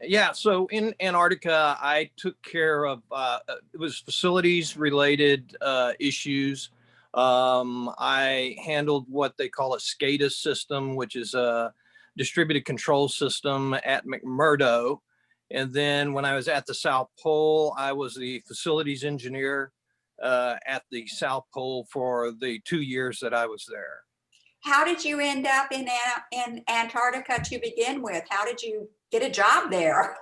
Yeah, so in Antarctica, I took care of it was facilities related issues. I handled what they call a SCADA system, which is a distributed control system at McMurdo. And then when I was at the South Pole, I was the facilities engineer at the South Pole for the 2 years that I was there. How did you end up in Antarctica to begin with? How did you get a job there?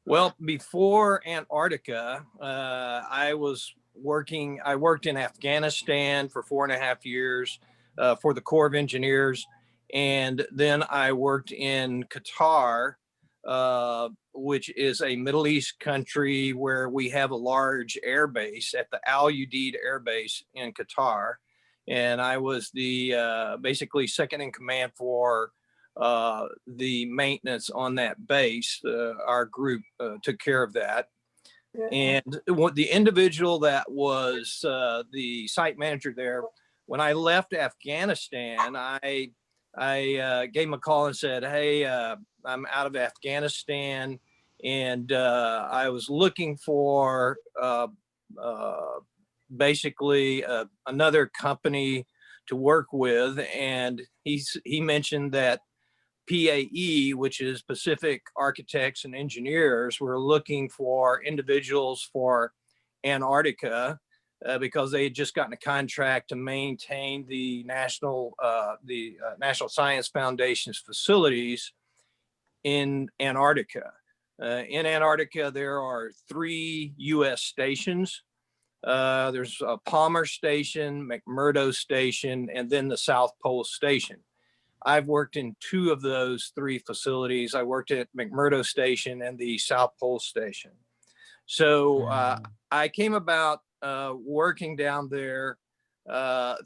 Well, before Antarctica, I worked in Afghanistan for 4.5 years for the Corps of Engineers. And then I worked in Qatar, which is a Middle East country where we have a large air base at the Al Udeid Air Base in Qatar. And I was the basically second in command for the maintenance on that base. Our group took care of that. And the individual that was the site manager there, when I left Afghanistan, I gave him a call and said, hey, I'm out of Afghanistan and I was looking for basically another company to work with. And he mentioned that PAE, which is Pacific Architects and Engineers, were looking for individuals for Antarctica because they had just gotten a contract to maintain the National Science Foundation's facilities in Antarctica. In Antarctica, there are 3 U.S. stations. There's a Palmer Station, McMurdo Station, and then the South Pole Station. I've worked in 2 of those 3 facilities. I worked at McMurdo Station and the South Pole Station. So I came about working down there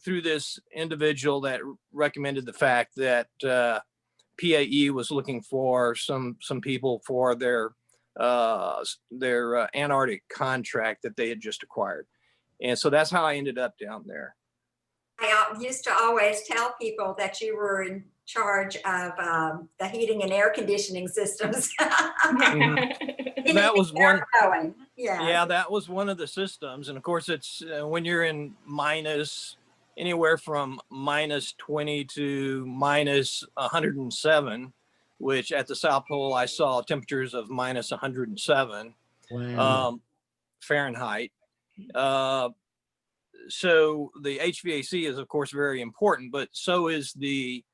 through this individual that recommended the fact that PAE was looking for some people for their Antarctic contract that they had just acquired. And so that's how I ended up down there. I used to always tell people that you were in charge of the heating and air conditioning systems. That was one. Yeah, that was one of the systems. And of course, it's when you're in anywhere from -20 to -107, which at the South Pole, I saw temperatures of -107 Fahrenheit. So the HVAC is of course very important, but so is the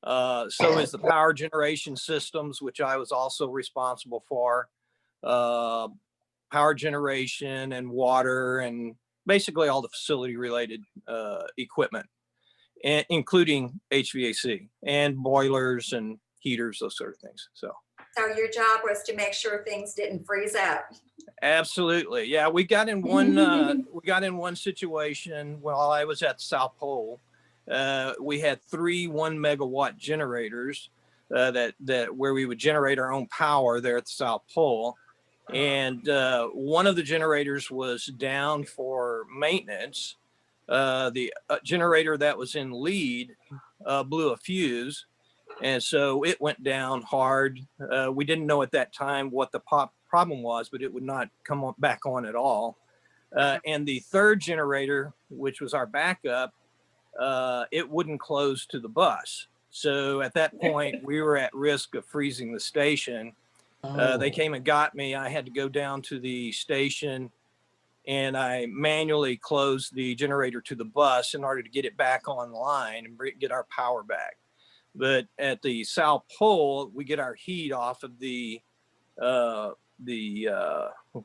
power generation systems, which I was also responsible for, power generation and water and basically all the facility related equipment, including HVAC and boilers and heaters, those sort of things. So your job was to make sure things didn't freeze up. Absolutely. Yeah, we got in one situation while I was at the South Pole. We had 3 1-megawatt generators that where we would generate our own power there at the South Pole. And one of the generators was down for maintenance. The generator that was in lead blew a fuse. And so it went down hard. We didn't know at that time what the problem was, but it would not come back on at all. And the third generator, which was our backup, it wouldn't close to the bus. So at that point, we were at risk of freezing the station. They came and got me. I had to go down to the station and I manually closed the generator to the bus in order to get it back online and get our power back. But at the South Pole, we get our heat off of the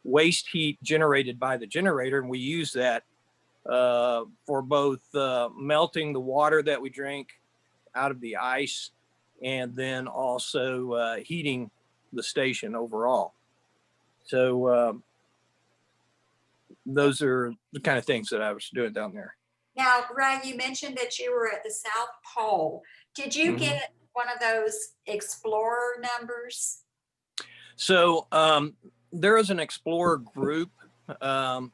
waste heat generated by the generator, and we use that for both melting the water that we drink out of the ice and then also heating the station overall. So those are the kind of things that I was doing down there. Now, Ray, you mentioned that you were at the South Pole. Did you get one of those Explorer numbers? So there is an Explorer group. I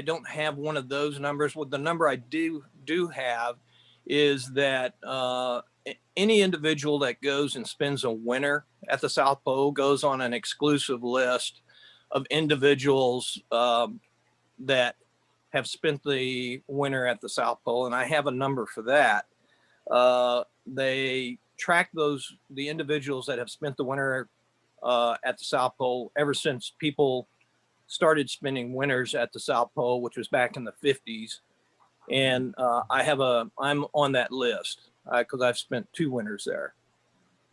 don't have one of those numbers. Well, the number I do have is that any individual that goes and spends a winter at the South Pole goes on an exclusive list of individuals that have spent the winter at the South Pole, and I have a number for that. They track the individuals that have spent the winter at the South Pole ever since people started spending winters at the South Pole, which was back in the 50s. And I'm on that list because I've spent 2 winters there.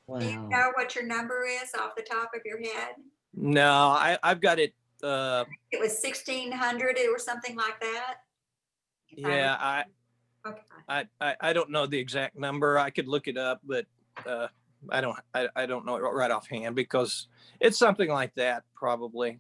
Wow. Do you know what your number is off the top of your head? No, I've got it. It was 1,600 or something like that? Yeah, Okay. I don't know the exact number. I could look it up, but I don't know it right offhand because it's something like that probably.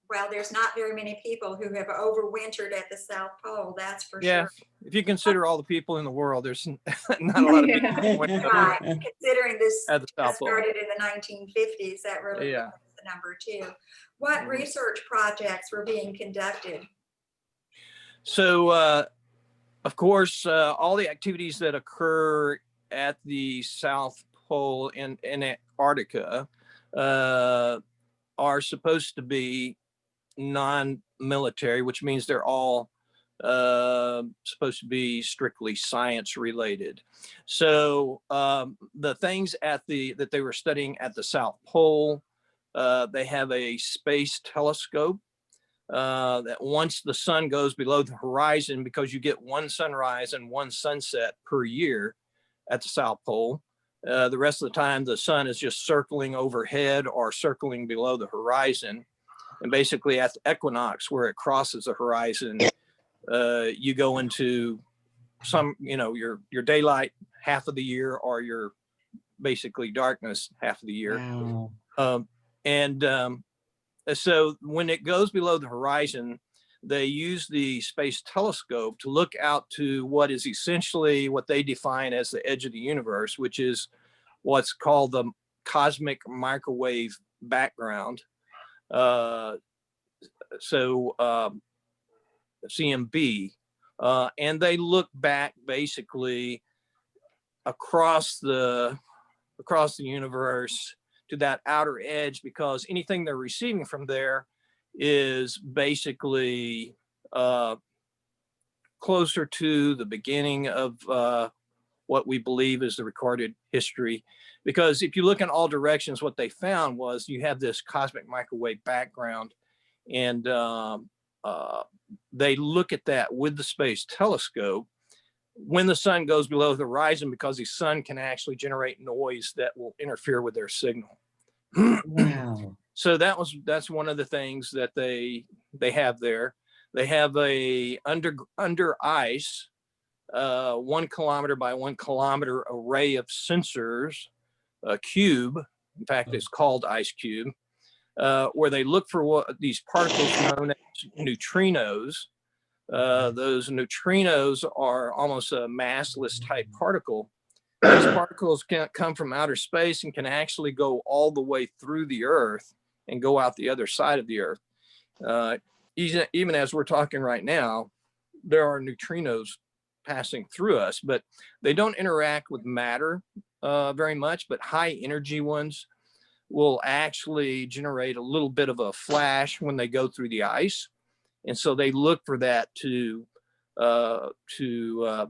Well, there's not very many people who have overwintered at the South Pole, that's for Yeah, sure. if you consider all the people in the world, there's not a lot of people who went Right. Considering this at the South Pole. started in the 1950s, that really Yeah. is the number too. What research projects were being conducted? So, of course, all the activities that occur at the South Pole in Antarctica are supposed to be non-military, which means they're all supposed to be strictly science related. So the things that they were studying at the South Pole, they have a space telescope that once the sun goes below the horizon, because you get one sunrise and one sunset per year at the South Pole, the rest of the time the sun is just circling overhead or circling below the horizon. And basically at the equinox where it crosses the horizon, you go into your daylight half of the year or your basically darkness half of the year. Wow. So when it goes below the horizon, they use the space telescope to look out to what is essentially what they define as the edge of the universe, which is what's called the cosmic microwave background. CMB, and they look back basically across the universe to that outer edge, because anything they're receiving from there is basically closer to the beginning of what we believe is the recorded history. Because if you look in all directions, what they found was you have this cosmic microwave background, and they look at that with the space telescope when the sun goes below the horizon, because the sun can actually generate noise that will interfere with their signal. Wow. So that's one of the things that they have there. They have a under ice 1 kilometer by 1 kilometer array of sensors, a cube. In fact, it's called Ice Cube, where they look for what these particles known as neutrinos. Those neutrinos are almost a massless type particle. These particles can come from outer space and can actually go all the way through the Earth and go out the other side of the Earth. Even as we're talking right now, there are neutrinos passing through us, but they don't interact with matter very much, but high energy ones will actually generate a little bit of a flash when they go through the ice. And so they look for that to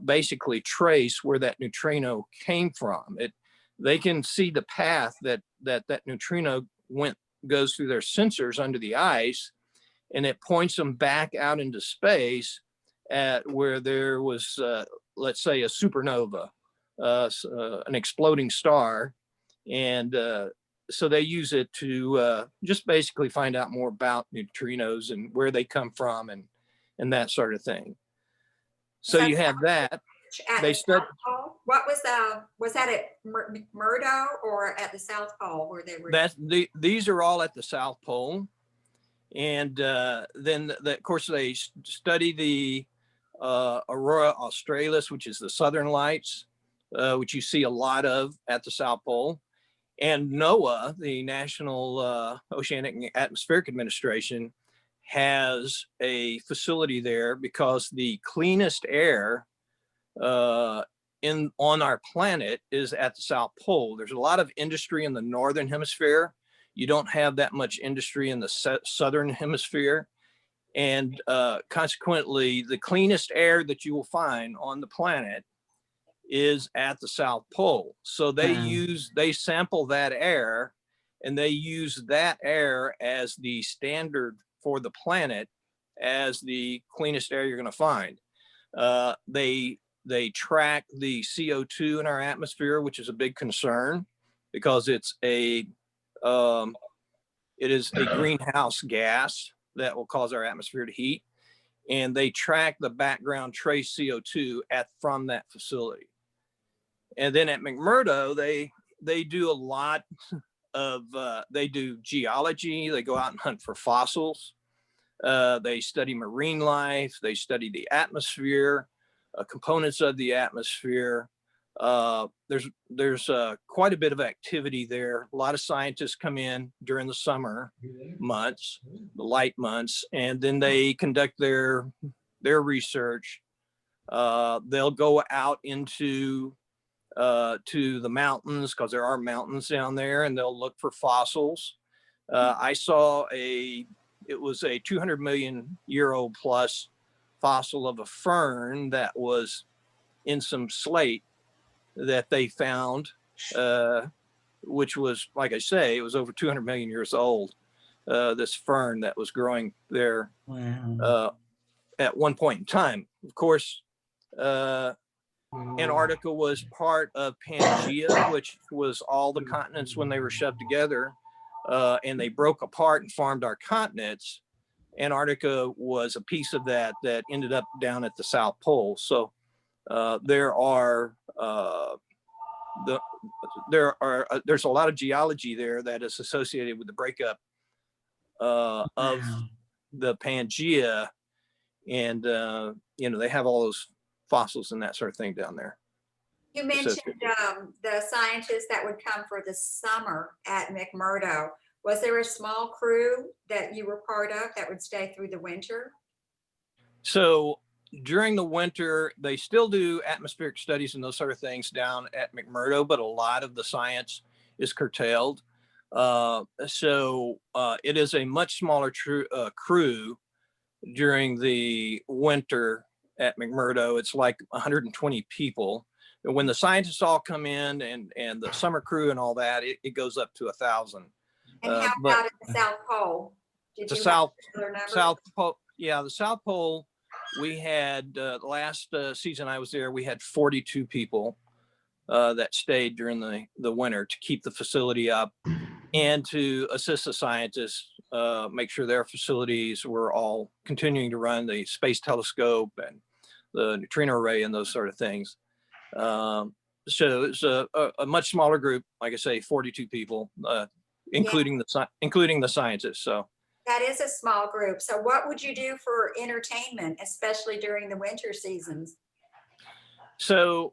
basically trace where that neutrino came from. They can see the path that neutrino goes through their sensors under the ice, and it points them back out into space at where there was, let's say, a supernova, an exploding star. And so they use it to just basically find out more about neutrinos and where they come from and that sort of thing. So you have that. They studied. What was that at Murdo or at the South Pole where they were? These are all at the South Pole, and then of course they study the Aurora Australis, which is the Southern Lights, which you see a lot of at the South Pole. And NOAA, the National Oceanic and Atmospheric Administration, has a facility there because the cleanest air on our planet is at the South Pole. There's a lot of industry in the northern hemisphere. You don't have that much industry in the southern hemisphere. And consequently, the cleanest air that you will find on the planet is at the South Pole. So they sample that air, and they use that air as the standard for the planet as the cleanest air you're going to find. They track the CO2 in our atmosphere, which is a big concern because it is a greenhouse gas that will cause our atmosphere to heat. And they track the background trace CO2 from that facility. And then at McMurdo, they do a lot of, they do geology. They go out and hunt for fossils. They study marine life. They study the atmosphere, components of the atmosphere. There's quite a bit of activity there. A lot of scientists come in during the summer months, the light months, and then they conduct their research. They'll go out into to the mountains, because there are mountains down there, and they'll look for fossils. I saw it was a 200 million year old plus fossil of a fern that was in some slate that they found, which was, like I say, it was over 200 million years old. This fern that was growing there at one point in time. Of course, Antarctica was part of Pangea, which was all the continents when they were shoved together, and they broke apart and formed our continents. Antarctica was a piece of that ended up down at the South Pole. So there's a lot of geology there that is associated with the breakup of the Pangea, and they have all those fossils and that sort of thing down there. You mentioned the scientists that would come for the summer at McMurdo. Was there a small crew that you were part of that would stay through the winter? So during the winter, they still do atmospheric studies and those sort of things down at McMurdo, but a lot of the science is curtailed. So it is a much smaller crew during the winter at McMurdo. It's like 120 people. And when the scientists all come in and the summer crew and all that, it goes up to 1,000. And how about at the South Pole? Did you have South Pole? Yeah, the South Pole. We had last season I was there. We had 42 people that stayed during the winter to keep the facility up and to assist the scientists, make sure their facilities were all continuing to run, the space telescope and the neutrino array and those sort of things. So it's a much smaller group, like I say, 42 people, including the scientists. So that is a small group. So what would you do for entertainment, especially during the winter seasons? So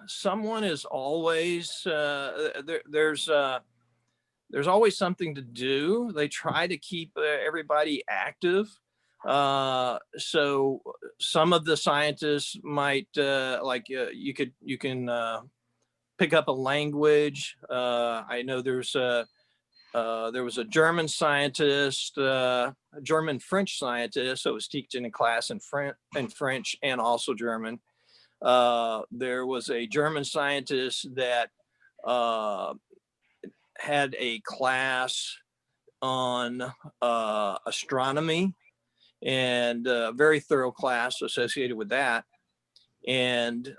someone is always there's always something to do. They try to keep everybody active. So some of the scientists might you can pick up a language. I know there was a German scientist, a German-French scientist, so it was teaching a class in French and also German. There was a German scientist that had a class on astronomy, and a very thorough class associated with that. And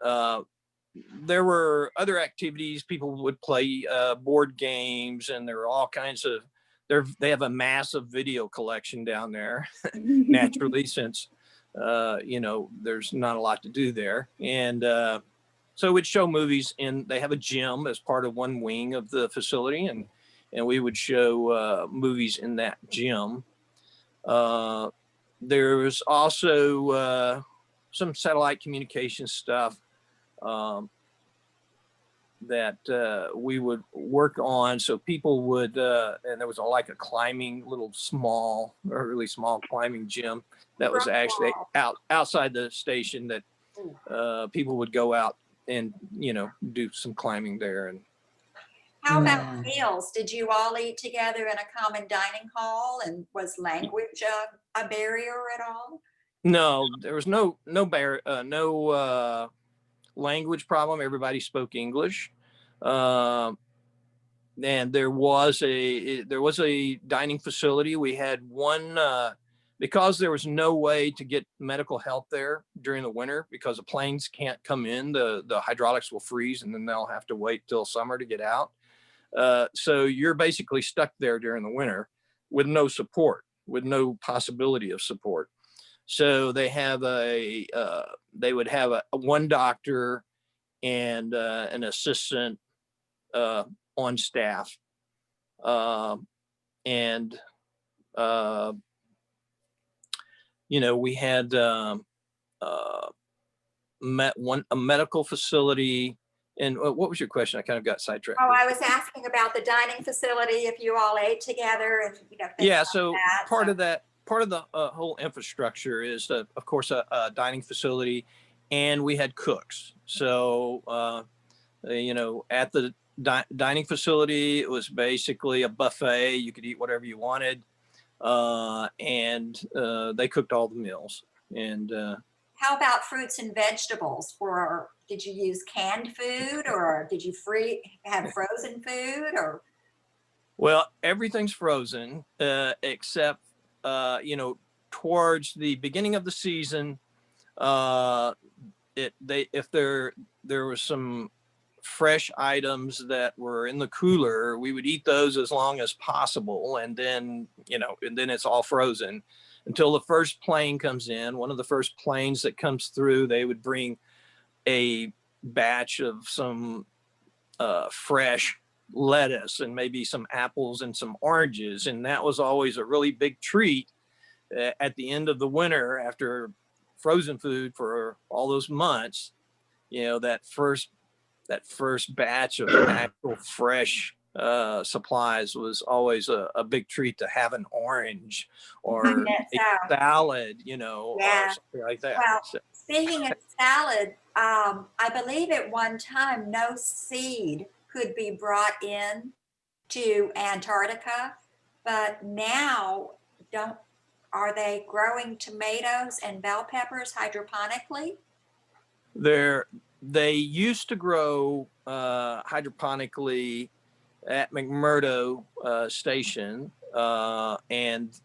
there were other activities. People would play board games, and there were all kinds of, they have a massive video collection down there, naturally, since, there's not a lot to do there. And so we'd show movies, and they have a gym as part of one wing of the facility, and we would show movies in that gym. There was also some satellite communication stuff that we would work on. So people would, and there was like a climbing, really small climbing gym that was actually outside the station that people would go out and, do some climbing there. And How about Yeah. meals? Did you all eat together in a common dining hall, and was language a barrier at all? no, there was no language problem. Everybody spoke English. And there was a dining facility. We had one, because there was no way to get medical help there during the winter because the planes can't come in. The hydraulics will freeze, and then they'll have to wait till summer to get out. So you're basically stuck there during the winter with no support, with no possibility of support. So they would have a one doctor and an assistant on staff. And we had a medical facility. And what was your question? I kind of got sidetracked. Oh, I was asking about the dining facility, if you all ate together and, things Yeah, like so that. part of the whole infrastructure is, of course, a dining facility, and we had cooks. So, at the dining facility, it was basically a buffet. You could eat whatever you wanted, and they cooked all the meals. And How about fruits and vegetables? Did you use canned food, or did you have frozen food, or? well, everything's frozen except towards the beginning of the season. If there was some fresh items that were in the cooler, we would eat those as long as possible, and then it's all frozen until the first plane comes in. One of the first planes that comes through, they would bring a batch of some fresh lettuce and maybe some apples and some oranges, and that was always a really big treat at the end of the winter after frozen food for all those months. That first batch of actual fresh supplies was always a big treat, to have an orange or a salad, or something like that. Well, speaking of salad, I believe at one time no seed could be brought in to Antarctica, but now are they growing tomatoes and bell peppers hydroponically? They used to grow hydroponically at McMurdo Station, and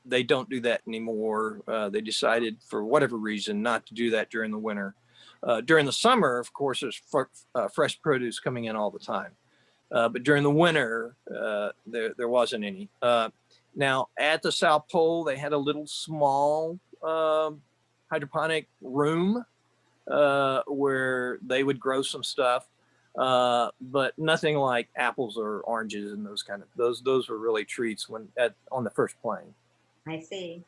they don't do that anymore. They decided, for whatever reason, not to do that during the winter. During the summer, of course, there's fresh produce coming in all the time. But during the winter, there wasn't any. Now, at the South Pole, they had a little small hydroponic room where they would grow some stuff, but nothing like apples or oranges and those were really treats on the first plane. I see.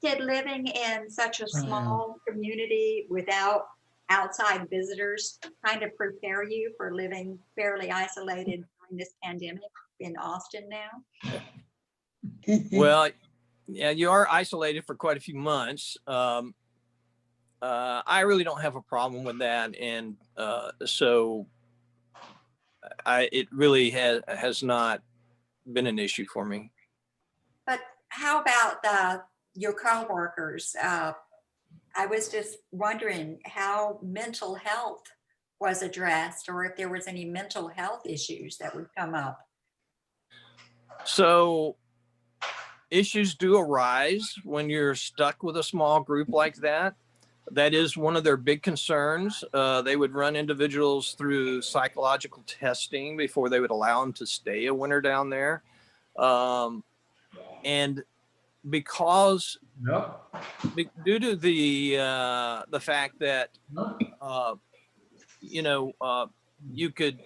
Did living in such a small community without outside visitors kind of prepare you for living fairly isolated during this pandemic in Austin now? Well, yeah, you are isolated for quite a few months. I really don't have a problem with that, and so it really has not been an issue for me. But how about your coworkers? I was just wondering how mental health was addressed, or if there was any mental health issues that would come up. So issues do arise when you're stuck with a small group like that. That is one of their big concerns. They would run individuals through psychological testing before they would allow them to stay a winter down there. And because due to the fact that you could,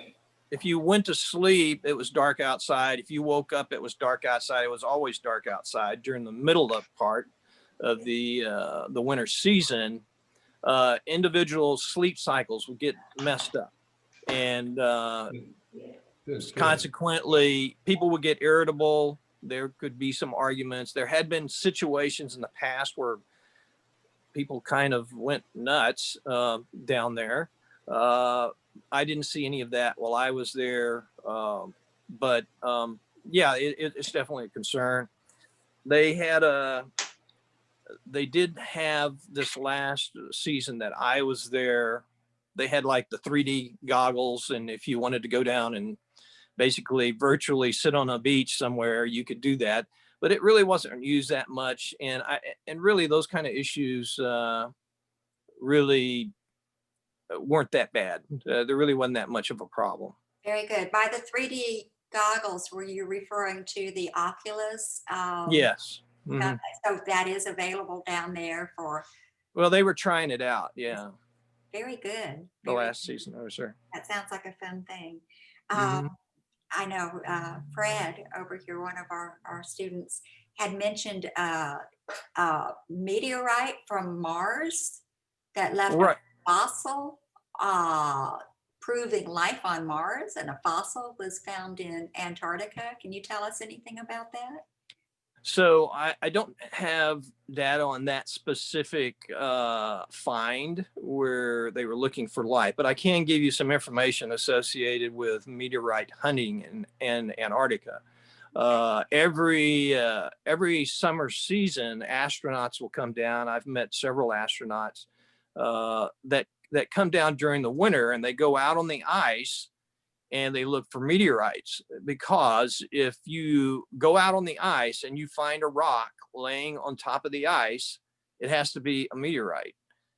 if you went to sleep, it was dark outside. If you woke up, it was dark outside. It was always dark outside during the middle of part of the winter season. Individual sleep cycles would get messed up, and consequently, people would get irritable. There could be some arguments. There had been situations in the past where people kind of went nuts down there. I didn't see any of that while I was there, but yeah, it's definitely a concern. They did have this last season that I was there. They had like the 3D goggles, and if you wanted to go down and basically virtually sit on a beach somewhere, you could do that. But it really wasn't used that much, and really those kind of issues really weren't that bad. There really wasn't that much of a problem. Very good. By the 3D goggles, were you referring to the Oculus? Yes. Okay, so that is available down there for. Well, they were trying it out. Yeah. Very good. The last season I was there. That sounds like a fun thing. Mhm. I know Fred over here, one of our students, had mentioned a meteorite from Mars that left Right. a fossil proving life on Mars, and a fossil was found in Antarctica. Can you tell us anything about that? So I don't have data on that specific find where they were looking for life, but I can give you some information associated with meteorite hunting in Antarctica. Every summer season, astronauts will come down. I've met several astronauts that come down during the winter, and they go out on the ice and they look for meteorites, because if you go out on the ice and you find a rock laying on top of the ice, it has to be a meteorite,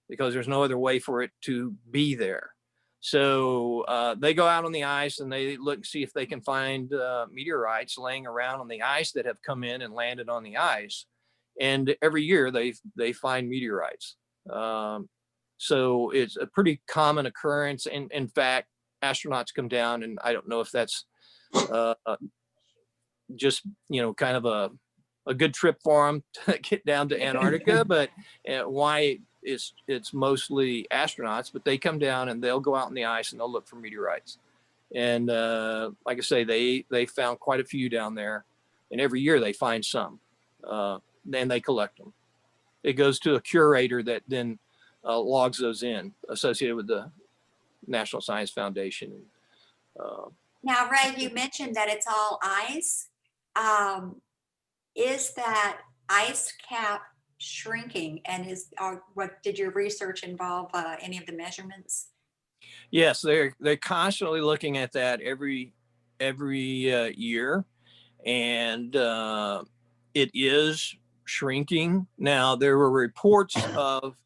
because there's no other way for it to be there. So they go out on the ice and they look and see if they can find meteorites laying around on the ice that have come in and landed on the ice. And every year they find meteorites. So it's a pretty common occurrence. And in fact, astronauts come down, and I don't know if that's just, kind of a good trip for them to get down to Antarctica, but why it's mostly astronauts, but they come down and they'll go out on the ice and they'll look for meteorites. And like I say, they found quite a few down there, and every year they find some, and they collect them. It goes to a curator that then logs those in, associated with the National Science Foundation. Now, Ray, you mentioned that it's all ice. Is that ice cap shrinking, and what did your research involve? Any of the measurements? Yes, they're constantly looking at that every year, and it is shrinking. Now, there were reports of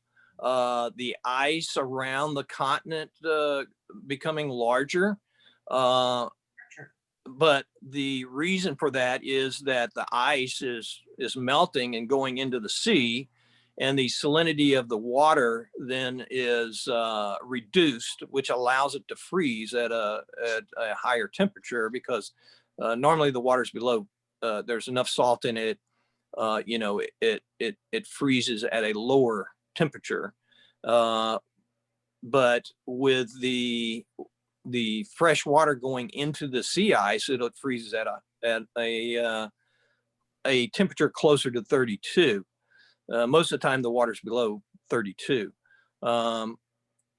the ice around the continent becoming larger. But the reason for that is that the ice is melting and going into the sea, and the salinity of the water then is reduced, which allows it to freeze at a higher temperature, because normally the water's below, there's enough salt in it, it freezes at a lower temperature. But with the fresh water going into the sea ice, it freezes at a temperature closer to 32. Most of the time, the water's below 32. And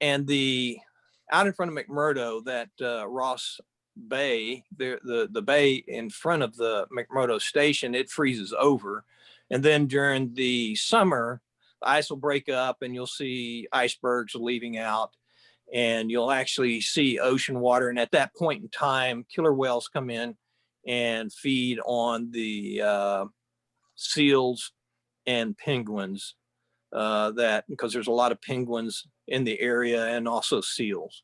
out in front of McMurdo, that Ross Bay, the bay in front of the McMurdo station, it freezes over. And then during the summer, the ice will break up and you'll see icebergs leaving out, and you'll actually see ocean water. And at that point in time, killer whales come in and feed on the seals and penguins, because there's a lot of penguins in the area, and also seals.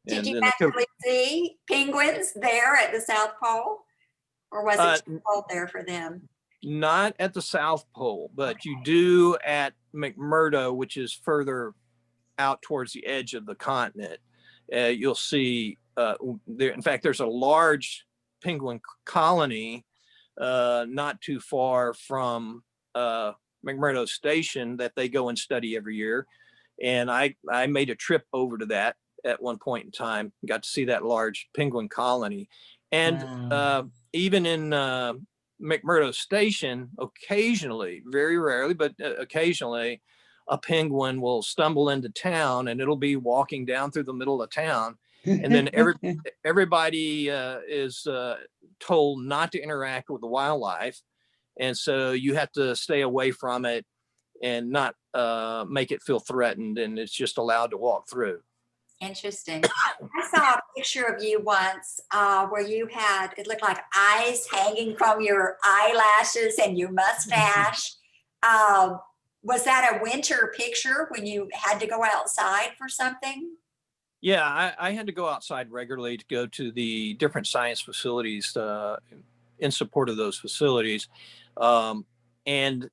Did you actually see penguins there at the South Pole, or was it too cold there for them? Not at the South Pole, but you do at McMurdo, which is further out towards the edge of the continent. You'll see there. In fact, there's a large penguin colony not too far from McMurdo Station that they go and study every year. And I made a trip over to that at one point in time, got to see that large penguin colony. And Wow. even in McMurdo Station, occasionally, very rarely, but occasionally, a penguin will stumble into town and it'll be walking down through the middle of town. And then everybody is told not to interact with the wildlife. And so you have to stay away from it and not make it feel threatened. And it's just allowed to walk through. Interesting. I saw a picture of you once where you had, it looked like eyes hanging from your eyelashes and your mustache. Was that a winter picture when you had to go outside for something? Yeah, I had to go outside regularly to go to the different science facilities in support of those facilities. And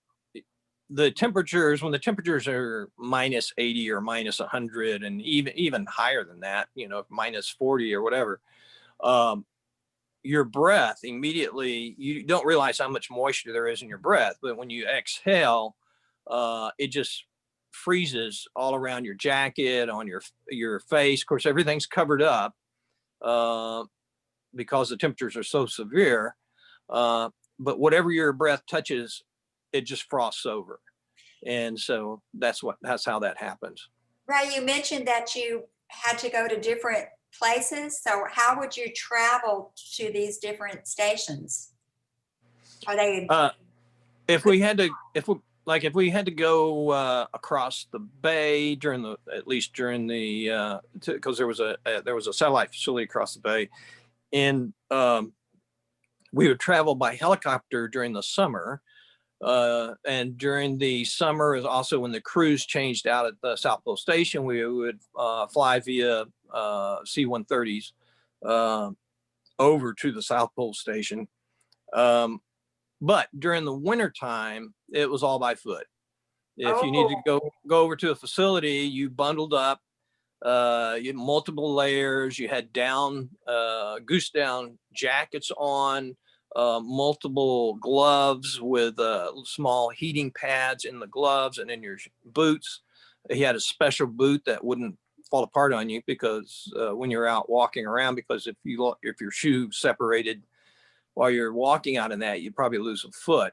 the temperatures, when the temperatures are minus 80 or minus 100 and even higher than that, minus 40 or whatever, your breath immediately, you don't realize how much moisture there is in your breath, but when you exhale, it just freezes all around your jacket, on your face. Of course, everything's covered up because the temperatures are so severe. But whatever your breath touches, it just frosts over. And so that's how that happens. Ray, you mentioned that you had to go to different places. So how would you travel to these different stations? Are they? If we had to go across the bay at least during the because there was a satellite facility across the bay, and we would travel by helicopter during the summer. And during the summer is also when the crews changed out at the South Pole Station, we would fly via C-130s over to the South Pole Station. But during the winter time, it was all by foot. If you need to go over to a facility, you bundled up, you had multiple layers, you had goose down jackets on, multiple gloves with small heating pads in the gloves and in your boots. He had a special boot that wouldn't fall apart on you because when you're out walking around, because if your shoe separated while you're walking out in that, you'd probably lose a foot.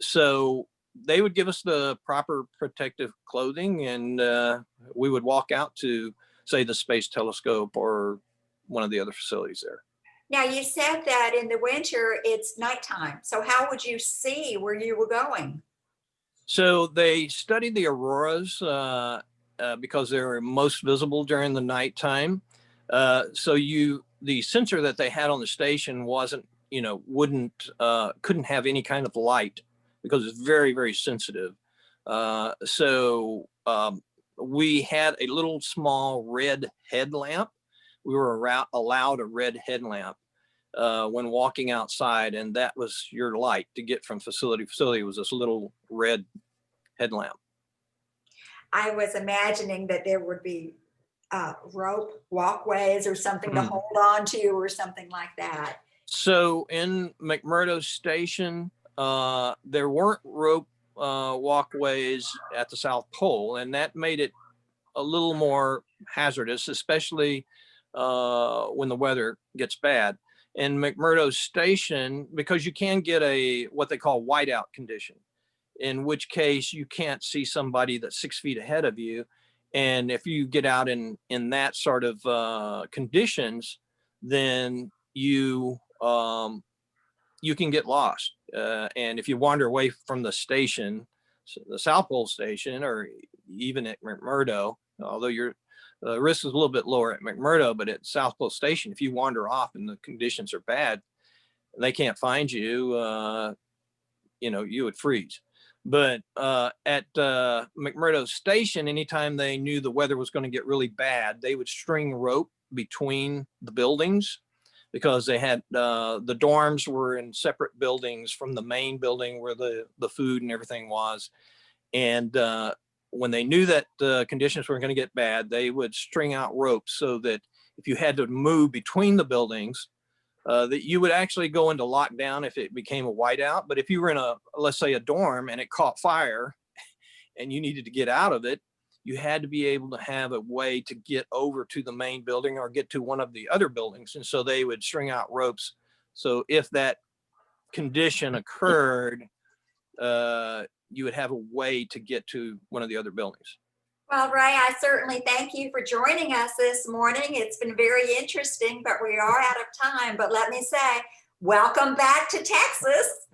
So they would give us the proper protective clothing, and we would walk out to, say, the Space Telescope or one of the other facilities there. Now, you said that in the winter it's nighttime. So how would you see where you were going? So they studied the auroras because they were most visible during the nighttime. So the sensor that they had on the station couldn't have any kind of light because it's very, very sensitive. So we had a little small red headlamp. We were allowed a red headlamp when walking outside, and that was your light to get from facility to facility, was this little red headlamp. I was imagining that there would be rope walkways or something to hold on to or something like that. So in McMurdo Station, there weren't rope walkways at the South Pole, and that made it a little more hazardous, especially when the weather gets bad. In McMurdo Station, because you can get what they call whiteout condition, in which case you can't see somebody that's 6 feet ahead of you. And if you get out in that sort of conditions, then you can get lost. And if you wander away from the station, the South Pole Station, or even at McMurdo, although the risk is a little bit lower at McMurdo, but at South Pole Station, if you wander off and the conditions are bad, and they can't find you, you would freeze. But at McMurdo Station, anytime they knew the weather was going to get really bad, they would string rope between the buildings, because they had the dorms were in separate buildings from the main building where the food and everything was. And when they knew that the conditions were going to get bad, they would string out ropes so that if you had to move between the buildings, that you would actually go into lockdown if it became a whiteout. But if you were in let's say a dorm, and it caught fire and you needed to get out of it, you had to be able to have a way to get over to the main building or get to one of the other buildings. And so they would string out ropes. So if that condition occurred, you would have a way to get to one of the other buildings. Well, Ray, I certainly thank you for joining us this morning. It's been very interesting, but we are out of time. But let me say, welcome back to Texas.